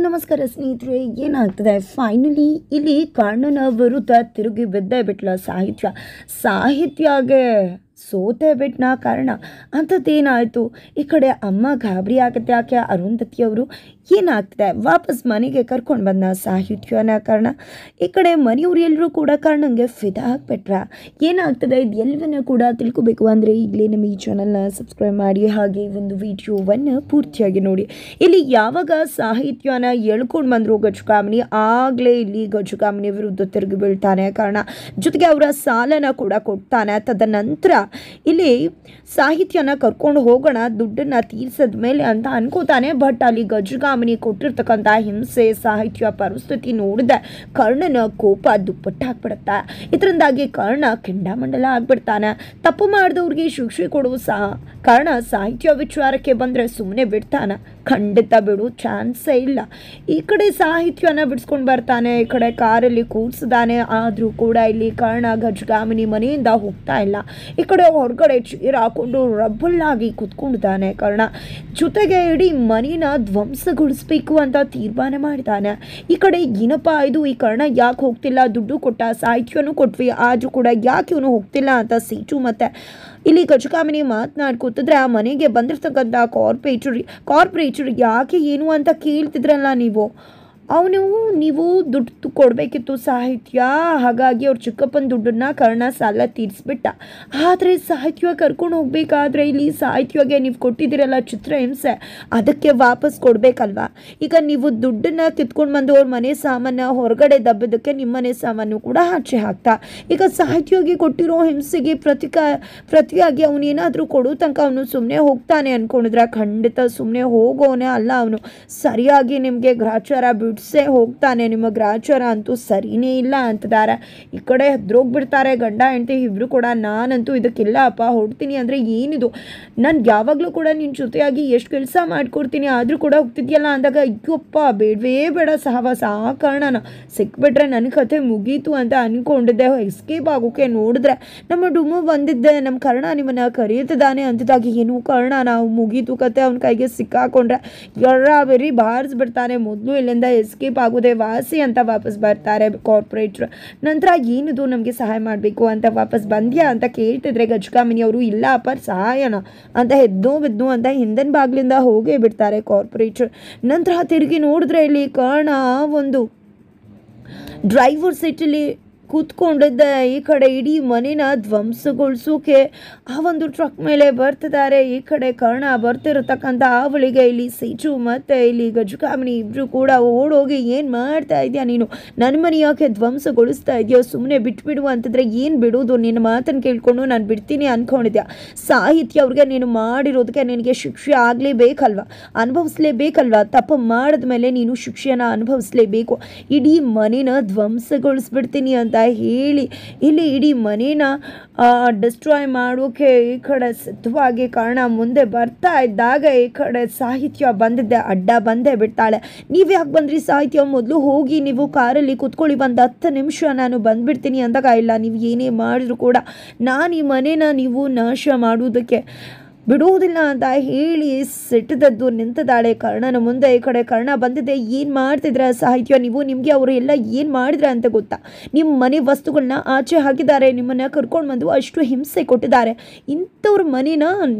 ನಮಸ್ಕಾರ ಸ್ನೇಹಿತರೆ. ಏನಾಗ್ತದೆ ಫೈನಲಿ ಇಲ್ಲಿ ಕರ್ಣನ ವಿರುದ್ಧ ತಿರುಗಿ ಬಿದ್ದೇ ಬಿಟ್ಲ ಸಾಹಿತ್ಯಗೆ ಸೋತೆ ಬಿಟ್ನ ಕಾರಣ ಅಂಥದ್ದೇನಾಯಿತು. ಈ ಕಡೆ ಅಮ್ಮ ಗಾಬರಿ ಆಗುತ್ತೆ. ಯಾಕೆ ಅರುಂಧತಿ ಅವರು ಏನಾಗ್ತದೆ ವಾಪಸ್ ಮನೆಗೆ ಕರ್ಕೊಂಡು ಬಂದ ಸಾಹಿತ್ಯನ ಕಾರಣ. ಈ ಕಡೆ ಮನೆಯವ್ರು ಎಲ್ಲರೂ ಕೂಡ ಕರ್ಣಂಗೆ ಫಿದಾ ಹಾಕ್ಬಿಟ್ರ. ಏನಾಗ್ತದೆ ಇದು ಎಲ್ಲವನ್ನ ಕೂಡ ತಿಳ್ಕೊಬೇಕು ಅಂದರೆ ಈಗಲೇ ನಮ್ಮ ಈ ಚಾನಲ್ನ ಸಬ್ಸ್ಕ್ರೈಬ್ ಮಾಡಿ, ಹಾಗೆ ಒಂದು ವಿಡಿಯೋವನ್ನು ಪೂರ್ತಿಯಾಗಿ ನೋಡಿ. ಇಲ್ಲಿ ಯಾವಾಗ ಸಾಹಿತ್ಯನ ಎಳ್ಕೊಂಡು ಬಂದರು ಗಜಗಾಮಿನಿ, ಆಗಲೇ ಇಲ್ಲಿ ಗಜಗಾಮಿನಿ ವಿರುದ್ಧ ತಿರುಗಿ ಬೀಳ್ತಾನೆ ಕಾರಣ. ಜೊತೆಗೆ ಅವರ ಸಾಲನ ಕೂಡ ಕೊಡ್ತಾನೆ. ತದನಂತರ ಇಲ್ಲಿ ಸಾಹಿತ್ಯನ ಕರ್ಕೊಂಡು ಹೋಗೋಣ ದುಡ್ಡನ್ನು ತೀರ್ಸದ ಮೇಲೆ ಅಂತ ಅನ್ಕೋತಾನೆ. ಬಟ್ ಅಲ್ಲಿ ಗಜಗಾಮಿನಿ ಕೊಟ್ಟಿರ್ತಕ್ಕಂಥ ಹಿಂಸೆ, ಸಾಹಿತ್ಯ ಪರಿಸ್ಥಿತಿ ನೋಡಿದೆ ಕರ್ಣನ ಕೋಪ ದುಪ್ಪಟ್ಟಾಗ್ಬಿಡುತ್ತೆ. ಇದರಿಂದಾಗಿ ಕರ್ಣ ಕೆಂಡಾಮಂಡಲ ಆಗ್ಬಿಡ್ತಾನೆ. ತಪ್ಪು ಮಾಡಿದವ್ರಿಗೆ ಶಿಕ್ಷೆ ಕೊಡುವ ಕಾರಣ ಸಾಹಿತ್ಯ ವಿಚಾರಕ್ಕೆ ಬಂದರೆ ಸುಮ್ಮನೆ ಬಿಡ್ತಾನೆ? ಖಂಡಿತ ಬಿಡು ಚಾನ್ಸೇ ಇಲ್ಲ. ಈ ಕಡೆ ಸಾಹಿತ್ಯನ ಬಿಡಿಸ್ಕೊಂಡು ಬರ್ತಾನೆ, ಈ ಕಡೆ ಕಾರಲ್ಲಿ ಕೂರಿಸಿದಾನೆ. ಆದರೂ ಕೂಡ ಇಲ್ಲಿ ಕರ್ಣ ಗಜಗಾಮಿನಿ ಮನೆಯಿಂದ ಹೋಗ್ತಾ ಇಲ್ಲ. ಈ ಕಡೆ ಹೊರಗಡೆ ಚೇರ್ ಹಾಕೊಂಡು ರಬ್ಬಲ್ಲಾಗಿ ಕುತ್ಕೊಂಡಿದ್ದಾನೆ ಕರ್ಣ. ಜೊತೆಗೆ ಇಡೀ ಮನೇನ ಧ್ವಂಸಗೊಳಿಸ್ಬೇಕು ಅಂತ ತೀರ್ಮಾನ ಮಾಡಿದ್ದಾನೆ. ಈ ಕಡೆ ಏನಪ್ಪ ಇದು, ಈ ಕರ್ಣ ಯಾಕೆ ಹೋಗ್ತಿಲ್ಲ? ದುಡ್ಡು ಕೊಟ್ಟ, ಸಾಹಿತ್ಯನೂ ಕೊಟ್ವಿ, ಆದರೂ ಕೂಡ ಯಾಕೆ ಇವನು ಹೋಗ್ತಿಲ್ಲ ಅಂತ ಸೀಟು ಮತ್ತೆ ಇಲ್ಲಿ ಗಜಗಾಮಿನಿ ಮಾತನಾಡ್ಕೊತಿದ್ರೆ ಆ ಮನೆಗೆ ಬಂದಿರ್ತಕ್ಕಂಥ ಕಾರ್ಪೊರೇಟರ್ ಯಾಕೆ ಏನು ಅಂತ ಕೇಳ್ತಿದ್ರಲ್ಲ ನೀವು ದುಡ್ಡು ಕೊಡಬೇಕಿತ್ತು ಸಾಹಿತ್ಯ, ಹಾಗಾಗಿ ಅವ್ರ ಚಿಕ್ಕಪ್ಪನ ದುಡ್ಡನ್ನ ಕರ್ಣ ಸಾಲ ತೀರಿಸ್ಬಿಟ್ಟ. ಆದರೆ ಸಾಹಿತ್ಯ ಕರ್ಕೊಂಡು ಹೋಗ್ಬೇಕಾದ್ರೆ ಇಲ್ಲಿ ಸಾಹಿತ್ಯಗೆ ನೀವು ಕೊಟ್ಟಿದ್ದೀರಲ್ಲ ಚಿತ್ರಹಿಂಸೆ, ಅದಕ್ಕೆ ವಾಪಸ್ ಕೊಡಬೇಕಲ್ವಾ? ಈಗ ನೀವು ದುಡ್ಡನ್ನು ಕಿತ್ಕೊಂಡು ಬಂದು ಅವ್ರ ಮನೆ ಸಾಮಾನು ಹೊರಗಡೆ ದಬ್ಬದಕ್ಕೆ ನಿಮ್ಮ ಮನೆ ಸಾಮಾನು ಕೂಡ ಆಚೆ ಹಾಕ್ತಾ. ಈಗ ಸಾಹಿತ್ಯಗೆ ಕೊಟ್ಟಿರೋ ಹಿಂಸೆಗೆ ಪ್ರತಿಯಾಗಿ ಅವನೇನಾದರೂ ಕೊಡೋ ತನಕ ಅವನು ಸುಮ್ಮನೆ ಹೋಗ್ತಾನೆ ಅಂದ್ಕೊಂಡಿದ್ರೆ ಖಂಡಿತ ಸುಮ್ಮನೆ ಹೋಗೋನೆ ಅಲ್ಲ. ಅವನು ಸರಿಯಾಗಿ ನಿಮಗೆ ಗ್ರಾಚಾರ ಬಿಡಿಸೇ ಹೋಗ್ತಾನೆ. ನಿಮ್ಮ ಗ್ರಾಚಾರ ಅಂತೂ ಸರಿನೇ ಇಲ್ಲ ಅಂತಿದ್ದಾರೆ. ಈ ಕಡೆ ಹೆದ್ರೋಗ್ಬಿಡ್ತಾರೆ ಗಂಡ ಹೆಂಡತಿ ಇಬ್ಬರು ಕೂಡ. ನಾನಂತೂ ಇದಕ್ಕಿಲ್ಲ ಅಪ್ಪ, ಹೊಡ್ತೀನಿ ಅಂದರೆ ಏನಿದು, ನಾನು ಯಾವಾಗಲೂ ಕೂಡ ನಿನ್ನ ಜೊತೆಯಾಗಿ ಎಷ್ಟು ಕೆಲಸ ಮಾಡ್ಕೊಡ್ತೀನಿ ಆದರೂ ಕೂಡ ಹೋಗ್ತಿದ್ಯಲ್ಲ ಅಂದಾಗ ಅಯ್ಯಪ್ಪ ಬೇಡವೇ ಬೇಡ ಸಹವಾಸ. ಆ ಕಾರಣನ ಸಿಕ್ಬಿಟ್ರೆ ನನ್ನ ಕಥೆ ಮುಗೀತು ಅಂತ ಅಂದ್ಕೊಂಡಿದ್ದೆ. ಎಸ್ಕೇಪ್ ಆಗೋಕೆ ನೋಡಿದ್ರೆ ನಮ್ಮ ಡುಮ್ಮು ಬಂದಿದ್ದೆ, ನಮ್ಮ ಕರ್ಣ ನಿಮ್ಮನ್ನು ಕರೆಯುತ್ತಿದ್ದಾನೆ ಅಂತಿದ್ದಾಗ ಏನು ಕರ್ಣ ನಾವು ಮುಗೀತು ಕತೆ, ಅವನ ಕೈಗೆ ಸಿಕ್ಕಾಕೊಂಡ್ರೆ ಬೆರಿ ಬಾರಿಸ್ಬಿಡ್ತಾನೆ. ಮೊದಲು ಇಲ್ಲಿಂದ ಎಸ್ಕೇಪ್ ಆಗೋದೇ ವಾಸಿ ಅಂತ ವಾಪಸ್ ಬರ್ತಾರೆ ಕಾರ್ಪೊರೇಟ್ರ್. ನಂತರ ಏನಿದು ನಮಗೆ ಸಹಾಯ ಮಾಡಬೇಕು ಅಂತ ವಾಪಸ್ ಬಂದ್ಯಾ ಅಂತ ಕೇಳ್ತಿದ್ರೆ ಗಜಗಾಮಿನಿ ಅವರು ಇಲ್ಲ ಅಪ್ಪ ಸಹಾಯನ ಅಂತ ಬಿದ್ದು ಅಂತ ಹಿಂದಿನ ಬಾಗಿಲಿಂದ ಹೋಗೇ ಬಿಡ್ತಾರೆ ಕಾರ್ಪೊರೇಟ್ರ್. ನಂತರ ತಿರುಗಿ ನೋಡಿದ್ರೆ ಇಲ್ಲಿ ಕರ್ಣ ಒಂದು ಡ್ರೈವರ್ ಸೀಟಲ್ಲಿ ಕೂತ್ಕೊಂಡಿದ್ದ. ಈ ಕಡೆ ಇಡೀ ಮನೇನ ಧ್ವಂಸಗೊಳಿಸೋಕೆ ಆ ಒಂದು ಟ್ರಕ್ ಮೇಲೆ ಬರ್ತಿದ್ದಾರೆ. ಈ ಕಡೆ ಕರ್ಣ ಬರ್ತಿರತಕ್ಕಂಥ ಅವಳಿಗೆ ಇಲ್ಲಿ ಸೀಟು ಮತ್ತು ಇಲ್ಲಿ ಗಜಗಾಮಿನಿ ಇಬ್ಬರು ಕೂಡ ಓಡೋಗಿ ಏನು ಮಾಡ್ತಾ ಇದೆಯಾ ನೀನು, ನನ್ನ ಮನೆ ಯಾಕೆ ಧ್ವಂಸಗೊಳಿಸ್ತಾ ಇದೆಯೋ, ಸುಮ್ಮನೆ ಬಿಟ್ಬಿಡು ಅಂತಿದ್ರೆ ಏನು ಬಿಡೋದು, ನಿನ್ನ ಮಾತನ್ನು ಕೇಳ್ಕೊಂಡು ನಾನು ಬಿಡ್ತೀನಿ ಅಂದ್ಕೊಂಡಿದ್ಯಾ? ಸಾಹಿತ್ಯ ಅವ್ರಿಗೆ ನೀನು ಮಾಡಿರೋದಕ್ಕೆ ನಿನಗೆ ಶಿಕ್ಷೆ ಆಗಲೇಬೇಕಲ್ವ, ಅನುಭವಿಸ್ಲೇಬೇಕಲ್ವ? ತಪ್ಪು ಮಾಡಿದ ಮೇಲೆ ನೀನು ಶಿಕ್ಷೆನ ಅನುಭವಿಸ್ಲೇಬೇಕು. ಇಡೀ ಮನೇನ ಧ್ವಂಸಗೊಳಿಸ್ಬಿಡ್ತೀನಿ ಅಂತ ಹೇಳಿ ಇಲ್ಲಿ ಇಡೀ ಮನೇನ ಡಿಸ್ಟ್ರಾಯ್ ಮಾಡೋಕೆ ಈ ಕಡೆ ಸಿದ್ಧವಾಗಿ ಕರ್ಣ ಮುಂದೆ ಬರ್ತಾ ಇದ್ದಾಗ ಈ ಕಡೆ ಸಾಹಿತ್ಯ ಅಡ್ಡ ಬಂದೇ ಬಿಡ್ತಾಳೆ. ನೀವು ಯಾಕೆ ಬಂದ್ರಿ ಸಾಹಿತ್ಯ, ಮೊದಲು ಹೋಗಿ ನೀವು ಕಾರಲ್ಲಿ ಕುತ್ಕೊಳ್ಳಿ, ಒಂದು 10 ನಿಮಿಷ ನಾನು ಬಂದ್ಬಿಡ್ತೀನಿ ಅಂದಾಗ ಇಲ್ಲ ನೀವು ಏನೇ ಮಾಡಿದ್ರು ಕೂಡ ನಾನು ಈ ಮನೇನ ನೀವು ನಾಶ ಮಾಡುವುದಕ್ಕೆ ಬಿಡುವುದಿಲ್ಲ ಅಂತ ಹೇಳಿ ಸಿಟ್ಟದದ್ದು ನಿಂತಿದ್ದಾಳೆ ಕರ್ಣನ ಮುಂದೆ. ಈ ಕಡೆ ಕರ್ಣ ಬಂದಿದೆ, ಏನು ಮಾಡ್ತಿದ್ರ ಸಾಹಿತ್ಯ ನೀವು, ನಿಮಗೆ ಅವರು ಎಲ್ಲ ಏನು ಮಾಡಿದ್ರ ಅಂತ ಗೊತ್ತಾ? ನಿಮ್ಮ ಮನೆ ವಸ್ತುಗಳನ್ನ ಆಚೆ ಹಾಕಿದ್ದಾರೆ, ನಿಮ್ಮನ್ನು ಕರ್ಕೊಂಡು ಬಂದು ಅಷ್ಟು ಹಿಂಸೆ ಕೊಟ್ಟಿದ್ದಾರೆ. ಇಂಥವ್ರ ಮನೇನ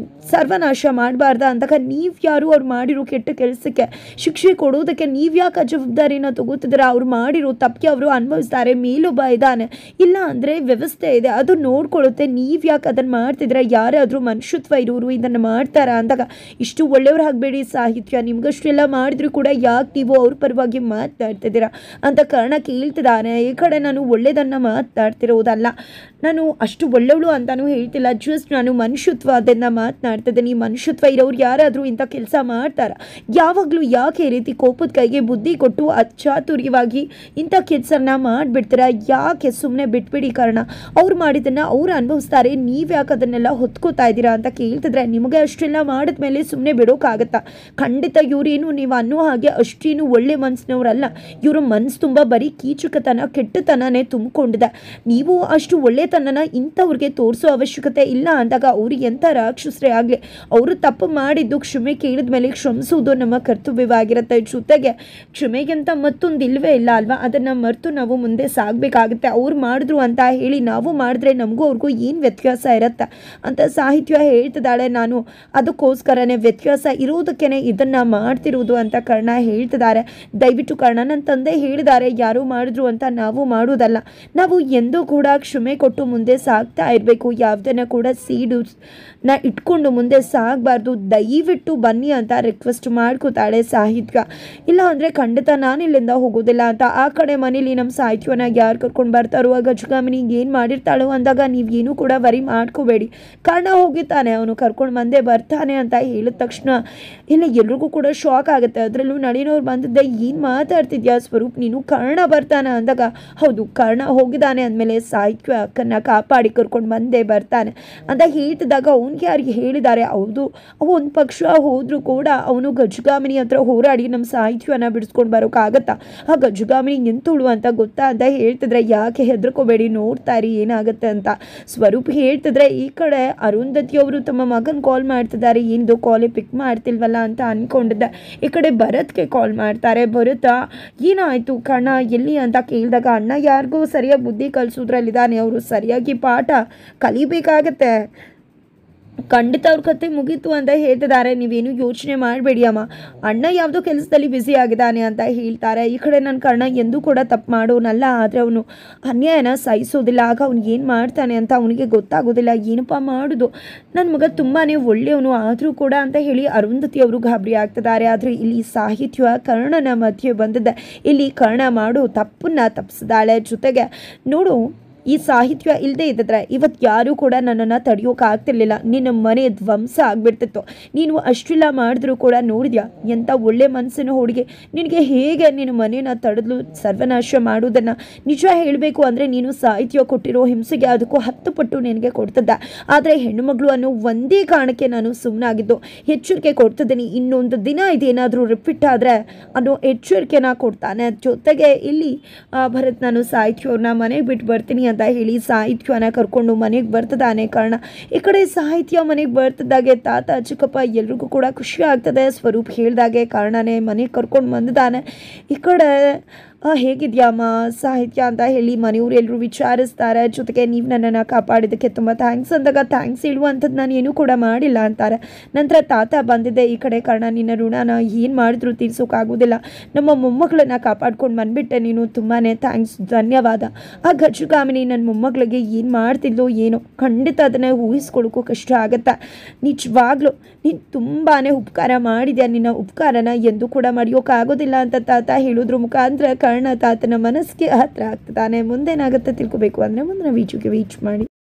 ಸರ್ವನಾಶ ಮಾಡಬಾರ್ದ ಅಂದಾಗ ನೀವು ಯಾರು ಅವ್ರು ಮಾಡಿರೋ ಕೆಟ್ಟ ಕೆಲಸಕ್ಕೆ ಶಿಕ್ಷೆ ಕೊಡೋದಕ್ಕೆ ನೀವು ಯಾಕೆ ಜವಾಬ್ದಾರಿನ ತಗೋತಿದ್ದೀರ? ಅವ್ರು ಮಾಡಿರೋ ತಪ್ಪಿಗೆ ಅವರು ಅನುಭವಿಸ್ತಾರೆ, ಮೇಲೊಬ್ಬ ಇದ್ದಾನೆ, ಇಲ್ಲ ಅಂದರೆ ವ್ಯವಸ್ಥೆ ಇದೆ ಅದು ನೋಡ್ಕೊಳ್ಳುತ್ತೆ, ನೀವು ಯಾಕೆ ಅದನ್ನು ಮಾಡ್ತಿದ್ರೆ? ಯಾರಾದರೂ ಮನುಷ್ಯತ್ವ ಇರೋರು ಇದನ್ನು ಮಾಡ್ತಾರಾ ಅಂದಾಗ ಇಷ್ಟು ಒಳ್ಳೆಯವ್ರು ಆಗಬೇಡಿ ಸಾಹಿತ್ಯ, ನಿಮ್ಗಷ್ಟೆಲ್ಲ ಮಾಡಿದ್ರು ಕೂಡ ಯಾಕೆ ನೀವು ಅವ್ರ ಪರವಾಗಿ ಮಾತನಾಡ್ತಿದ್ದೀರಾ ಅಂತ ಕರ್ಣ ಕೇಳ್ತಿದ್ದಾನೆ. ಈ ಕಡೆ ನಾನು ಒಳ್ಳೆಯದನ್ನು ಮಾತನಾಡ್ತಿರೋದಲ್ಲ, ನಾನು ಅಷ್ಟು ಒಳ್ಳೆಯವಳು ಅಂತಾನು ಹೇಳ್ತಿಲ್ಲ, ಜಸ್ಟ್ ನಾನು ಮನುಷ್ಯತ್ವದಿಂದ ಮಾತನಾಡ್ತಿದ್ದೀನಿ. ಮನುಷ್ಯತ್ವ ಇರೋರು ಯಾರಾದರೂ ಇಂಥ ಕೆಲಸ ಮಾಡ್ತಾರ? ಯಾವಾಗಲೂ ಯಾಕೆ ಈ ರೀತಿ ಕೋಪದ ಕೈಗೆ ಬುದ್ಧಿ ಕೊಟ್ಟು ಅಚಾತುರ್ಯವಾಗಿ ಇಂಥ ಕೆಲಸನ ಮಾಡಿಬಿಡ್ತೀರಾ? ಯಾಕೆ ಸುಮ್ಮನೆ ಬಿಟ್ಬಿಡಿ ಕರ್ಣ, ಅವ್ರು ಮಾಡಿದ್ದನ್ನು ಅವ್ರು ಅನುಭವಿಸ್ತಾರೆ, ನೀವು ಯಾಕೆ ಅದನ್ನೆಲ್ಲ ಹೊತ್ಕೋತಾ ಇದ್ದೀರಾ ಅಂತ ಕೇಳ್ತಿದ್ರೆ ಅಂದರೆ ನಿಮಗೆ ಅಷ್ಟೆಲ್ಲ ಮಾಡಿದ್ಮೇಲೆ ಸುಮ್ಮನೆ ಬಿಡೋಕ್ಕಾಗತ್ತಾ? ಖಂಡಿತ ಇವರೇನು ನೀವು ಅನ್ನೋ ಹಾಗೆ ಅಷ್ಟೇನು ಒಳ್ಳೆ ಮನಸ್ಸಿನವರಲ್ಲ. ಇವರ ಮನಸ್ಸು ತುಂಬ ಬರೀ ಕೀಚಕತನ ಕೆಟ್ಟತನನೇ ತುಂಬಿಕೊಂಡಿದೆ. ನೀವು ಅಷ್ಟು ಒಳ್ಳೆತನನ ಇಂಥವ್ರಿಗೆ ತೋರಿಸೋ ಅವಶ್ಯಕತೆ ಇಲ್ಲ ಅಂದಾಗ ಅವರು ಎಂಥ ರಾಕ್ಷಸರೇ ಆಗಲಿ, ಅವರು ತಪ್ಪು ಮಾಡಿದ್ದು ಕ್ಷಮೆ ಕೇಳಿದ ಮೇಲೆ ಕ್ಷಮಿಸುವುದು ನಮ್ಮ ಕರ್ತವ್ಯವಾಗಿರುತ್ತೆ. ಜೊತೆಗೆ ಕ್ಷಮೆಗಿಂತ ಮತ್ತೊಂದು ಇಲ್ಲವೇ ಇಲ್ಲ ಅಲ್ವಾ? ಅದನ್ನು ಮರೆತು ನಾವು ಮುಂದೆ ಸಾಗಬೇಕಾಗುತ್ತೆ. ಅವ್ರು ಮಾಡಿದ್ರು ಅಂತ ಹೇಳಿ ನಾವು ಮಾಡಿದ್ರೆ ನಮಗೂ ಅವ್ರಿಗೂ ಏನು ವ್ಯತ್ಯಾಸ ಇರುತ್ತೆ ಅಂತ ಸಾಹಿತ್ಯ ಹೇಳ್ತಿದ್ದಾಳೆ. ನಾನು ಅದಕ್ಕೋಸ್ಕರನೇ ವ್ಯತ್ಯಾಸ ಇರೋದಕ್ಕೇ ಇದನ್ನು ಮಾಡ್ತಿರೋದು ಅಂತ ಕರ್ಣ ಹೇಳ್ತಿದ್ದಾರೆ. ದಯವಿಟ್ಟು ಕರ್ಣ, ನನ್ನ ತಂದೆ ಹೇಳಿದ್ದಾರೆ ಯಾರು ಮಾಡಿದ್ರು ಅಂತ ನಾವು ಮಾಡೋದಲ್ಲ, ನಾವು ಎಂದೂ ಕೂಡ ಕ್ಷಮೆ ಕೊಟ್ಟು ಮುಂದೆ ಸಾಗ್ತಾ ಇರಬೇಕು. ಯಾವುದನ್ನು ಕೂಡ ಸೀಡುನ ಇಟ್ಕೊಂಡು ಮುಂದೆ ಸಾಗಬಾರ್ದು. ದಯವಿಟ್ಟು ಬನ್ನಿ ಅಂತ ರಿಕ್ವೆಸ್ಟ್ ಮಾಡ್ಕೋತಾಳೆ ಸಾಹಿತ್ಯ. ಇಲ್ಲ ಅಂದರೆ ಖಂಡಿತ ನಾನು ಇಲ್ಲಿಂದ ಹೋಗೋದಿಲ್ಲ ಅಂತ. ಆ ಕಡೆ ಮನೇಲಿ ನಮ್ಮ ಸಾಹಿತ್ಯನ ಯಾರು ಕರ್ಕೊಂಡು ಬರ್ತಾರೋ ಆ ಗಜಗಾಮಿನಿಗೆ ಏನು ಮಾಡಿರ್ತಾಳೋ ಅಂದಾಗ ನೀವೇನು ಕೂಡ ವರಿ ಮಾಡ್ಕೋಬೇಡಿ. ಕರ್ಣ ಹೋಗಿದ್ದಾನೆ, ಅವನು ಕರ್ಕೊಂಡು ಬಂದೇ ಬರ್ತಾನೆ ಅಂತ ಹೇಳಿದ ತಕ್ಷಣ ಇಲ್ಲ ಎಲ್ರಿಗೂ ಕೂಡ ಶಾಕ್ ಆಗುತ್ತೆ. ಅದರಲ್ಲೂ ನಳಿನವ್ರು ಬಂದಿದ್ದೆ, ಏನು ಮಾತಾಡ್ತಿದ್ಯಾ ಸ್ವರೂಪ್ ನೀನು, ಕರ್ಣ ಬರ್ತಾನೆ ಅಂದಾಗ ಹೌದು ಕರ್ಣ ಹೋಗಿದ್ದಾನೆ ಅಂದಮೇಲೆ ಸಾಹಿತ್ಯ ಅಕ್ಕನ್ನ ಕಾಪಾಡಿ ಕರ್ಕೊಂಡು ಬಂದೇ ಬರ್ತಾನೆ ಅಂತ ಹೇಳ್ತಿದ್ದಾಗ ಅವ್ನಿಗೆ ಯಾರಿಗೆ ಹೇಳಿದ್ದಾರೆ? ಹೌದು ಒಂದು ಪಕ್ಷ ಹೋದರೂ ಕೂಡ ಅವನು ಗಜಗಾಮಿನಿ ಹತ್ರ ಹೋರಾಡಿ ನಮ್ಮ ಸಾಹಿತ್ಯನ ಬಿಡಿಸ್ಕೊಂಡು ಬರೋಕ್ಕಾಗತ್ತಾ? ಆ ಗಜಗಾಮಿನಿ ಎಂತುಳು ಅಂತ ಗೊತ್ತಾ ಅಂತ ಹೇಳ್ತಿದ್ರೆ ಯಾಕೆ ಹೆದರ್ಕೋಬೇಡಿ, ನೋಡ್ತಾ ಇರಿ ಏನಾಗುತ್ತೆ ಅಂತ ಸ್ವರೂಪ್ ಹೇಳ್ತಿದ್ರೆ ಈ ಕಡೆ ಅರುಂಧತಿ ಅವರು ತಮ್ಮ ಮಗನ ಕಾಲ್ ಮಾಡ್ತಿದ್ದಾರೆ. ಏನಿದು ಕಾಲೇ ಪಿಕ್ ಮಾಡ್ತಿಲ್ವಲ್ಲ ಅಂತ ಅಂದ್ಕೊಂಡಿದ್ದೆ. ಈ ಕಡೆ ಭರತ್ಗೆ ಕಾಲ್ ಮಾಡ್ತಾರೆ. ಭರತ ಏನಾಯಿತು ಕರ್ಣ ಎಲ್ಲಿ ಅಂತ ಕೇಳಿದಾಗ ಅಣ್ಣ ಯಾರಿಗೂ ಸರಿಯಾಗಿ ಬುದ್ಧಿ ಕಲಿಸೋದ್ರಲ್ಲಿದ್ದಾನೆ, ಅವರು ಸರಿಯಾಗಿ ಪಾಠ ಕಲಿಬೇಕಾಗತ್ತೆ, ಖಂಡಿತ ಅವ್ರ ಕತೆ ಮುಗೀತು ಅಂತ ಹೇಳ್ತಿದ್ದಾರೆ. ನೀವೇನು ಯೋಚನೆ ಮಾಡಬೇಡಿ ಅಮ್ಮ, ಅಣ್ಣ ಯಾವುದೋ ಕೆಲಸದಲ್ಲಿ ಬ್ಯುಸಿ ಆಗಿದ್ದಾನೆ ಅಂತ ಹೇಳ್ತಾರೆ. ಈ ಕಡೆ ನನ್ನ ಕರ್ಣ ಎಂದೂ ಕೂಡ ತಪ್ಪು ಮಾಡೋನಲ್ಲ, ಆದರೆ ಅವನು ಅನ್ಯಾಯನ ಸಹಿಸೋದಿಲ್ಲ. ಆಗ ಅವ್ನು ಏನು ಮಾಡ್ತಾನೆ ಅಂತ ಅವನಿಗೆ ಗೊತ್ತಾಗೋದಿಲ್ಲ. ಏನಪ್ಪ ಮಾಡೋದು, ನನ್ನ ಮಗ ತುಂಬಾ ಒಳ್ಳೆಯವನು ಆದರೂ ಕೂಡ ಅಂತ ಹೇಳಿ ಅರುಂಧತಿ ಅವರು ಗಾಬರಿ ಆಗ್ತಿದ್ದಾರೆ. ಆದರೆ ಇಲ್ಲಿ ಸಾಹಿತ್ಯ ಕರ್ಣನ ಮಧ್ಯೆ ಬಂದಿದ್ದೆ. ಇಲ್ಲಿ ಕರ್ಣ ಮಾಡೋ ತಪ್ಪನ್ನು ತಪ್ಪಿಸಿದಾಳೆ. ಜೊತೆಗೆ ನೋಡು, ಈ ಸಾಹಿತ್ಯ ಇಲ್ಲದೆ ಇದ್ದಿದ್ರೆ ಇವತ್ತು ಯಾರೂ ಕೂಡ ನನ್ನನ್ನು ತಡೆಯೋಕ್ಕಾಗ್ತಿರ್ಲಿಲ್ಲ, ನಿನ್ನ ಮನೆ ಧ್ವಂಸ ಆಗಿಬಿಡ್ತಿತ್ತು. ನೀನು ಅಷ್ಟೆಲ್ಲ ಮಾಡಿದ್ರೂ ಕೂಡ ನೋಡಿದ್ಯಾ ಎಂಥ ಒಳ್ಳೆ ಮನಸ್ಸಿನ ಹುಡುಗಿ, ನಿನಗೆ ಹೇಗೆ ನಿನ್ನ ಮನೇನ ತಡೆದ್ಲು ಸರ್ವನಾಶ ಮಾಡೋದನ್ನು. ನಿಜ ಹೇಳಬೇಕು ಅಂದರೆ ನೀನು ಸಾಹಿತ್ಯ ಕೊಟ್ಟಿರೋ ಹಿಂಸೆಗೆ ಅದಕ್ಕೂ 10 ಪಟ್ಟು ನಿನಗೆ ಕೊಡ್ತಿದ್ದೆ. ಆದರೆ ಹೆಣ್ಣುಮಗಳು ಅನ್ನೋ ಒಂದೇ ಕಾರಣಕ್ಕೆ ನಾನು ಸುಮ್ಮನಾಗಿದ್ದು. ಎಚ್ಚರಿಕೆ ಕೊಡ್ತಿದ್ದೀನಿ, ಇನ್ನೊಂದು ದಿನ ಇದೇನಾದರೂ ರಿಪೀಟ್ ಆದರೆ ಅನ್ನೋ ಎಚ್ಚರಿಕೆನ ಕೊಡ್ತಾನೆ. ಜೊತೆಗೆ ಇಲ್ಲಿ ಭರತ್ ನಾನು ಸಾಹಿತ್ಯವ್ರನ್ನ ಮನೆಗೆ ಬಿಟ್ಟು ಬರ್ತೀನಿ ಅಂತ ಹೇಳಿ ಸಾಹಿತ್ಯನ ಕರ್ಕೊಂಡು ಮನೆಗೆ ಬರ್ತಿದ್ದಾನೆ ಕರ್ಣ. ಈ ಕಡೆ ಸಾಹಿತ್ಯ ಮನೆಗೆ ಬರ್ತಿದ್ದಾಗೆ ತಾತ ಚಿಕ್ಕಪ್ಪ ಎಲ್ರಿಗೂ ಕೂಡ ಖುಷಿ ಆಗ್ತದೆ. ಸ್ವರೂಪ್ ಹೇಳ್ದಾಗೆ ಕರ್ಣನೇ ಮನೆಗೆ ಕರ್ಕೊಂಡು ಬಂದಿದ್ದಾನೆ. ಈ ಕಡೆ ಹೇಗಿದ್ಯಾಮ್ಮ ಸಾಹಿತ್ಯ ಅಂತ ಹೇಳಿ ಮನೆಯವರು ಎಲ್ಲರೂ ವಿಚಾರಿಸ್ತಾರೆ. ಜೊತೆಗೆ ನೀವು ನನ್ನನ್ನು ಕಾಪಾಡಿದ್ದಕ್ಕೆ ತುಂಬ ಥ್ಯಾಂಕ್ಸ್ ಅಂದಾಗ ಥ್ಯಾಂಕ್ಸ್ ಹೇಳುವಂಥದ್ದು ನಾನು ಏನೂ ಕೂಡ ಮಾಡಿಲ್ಲ ಅಂತಾರೆ. ನಂತರ ತಾತ ಬಂದಿದ್ದೆ. ಈ ಕಡೆ ಕರ್ಣ ನಿನ್ನ ಋಣನ ಏನು ಮಾಡಿದ್ರು ತೀರ್ಸೋಕ್ಕಾಗೋದಿಲ್ಲ, ನಮ್ಮ ಮೊಮ್ಮಗಳನ್ನ ಕಾಪಾಡ್ಕೊಂಡು ಬಂದುಬಿಟ್ಟೆ ನೀನು, ತುಂಬಾ ಥ್ಯಾಂಕ್ಸ್ ಧನ್ಯವಾದ. ಆ ಗಜಗಾಮಿನಿ ನನ್ನ ಮೊಮ್ಮಗಳಿಗೆ ಏನು ಮಾಡ್ತಿದ್ಲೋ ಏನೋ, ಖಂಡಿತ ಅದನ್ನು ಊಹಿಸ್ಕೊಳ್ಳೋಕ್ಕೂ ಕಷ್ಟ ಆಗುತ್ತೆ. ನಿಜವಾಗ್ಲೂ ನೀನು ತುಂಬಾ ಉಪಕಾರ ಮಾಡಿದ್ಯಾ, ನಿನ್ನ ಉಪಕಾರನ ಎಂದೂ ಕೂಡ ಮರೆಯೋಕ್ಕಾಗೋದಿಲ್ಲ ಅಂತ ತಾತ ಹೇಳೋದ್ರ ಮುಖಾಂತರ ಕರ್ಣ ತಾತನ ಮನಸ್ಸಿಗೆ ಹತ್ರ ಆಗ್ತಾನೆ. ಮುಂದೇನಾಗುತ್ತೆ ತಿಳ್ಕೊಬೇಕು ಅಂದರೆ ಮುಂದಿನ ವೀಡಿಯೋಗೆ ವೀಚ್ ಮಾಡಿ.